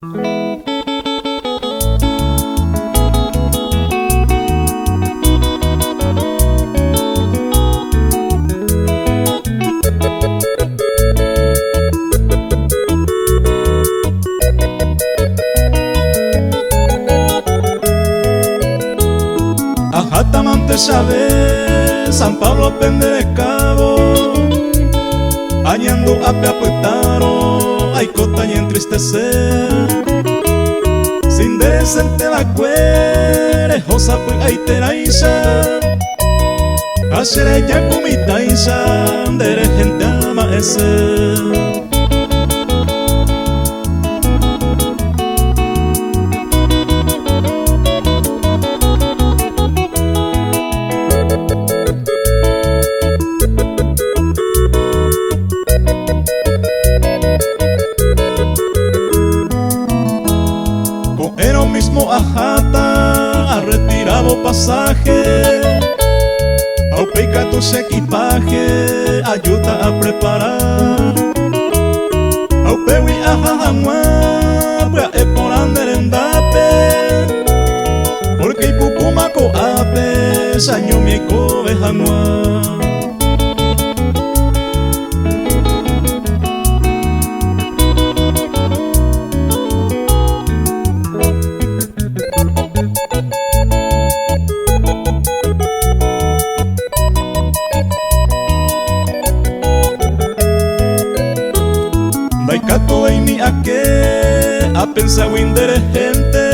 Ajatamante Chávez, San Pablo pende de cabo, añando ape apuetaro, ay cota y entristecer. Sin decente la cuere, josa pues ay teraisha, ashere ya kumitaisha, dere gente ama ese. Mismo ajata ha retirado pasaje, aupica tus equipaje, ayuda a preparar. Aupewi ajajamua, pra eporande endape, porque ipupumaco ape, saño mi cobejanua. Daikato ni ake, a pensar gente,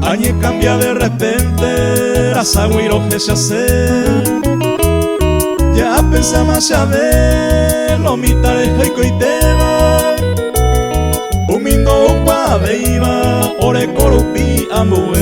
añe cambia de repente, a saguiro que se hace. Ya a pensar más ya ve, lo mitare heiko y tema, umindo upa beiba, ore korupi amue.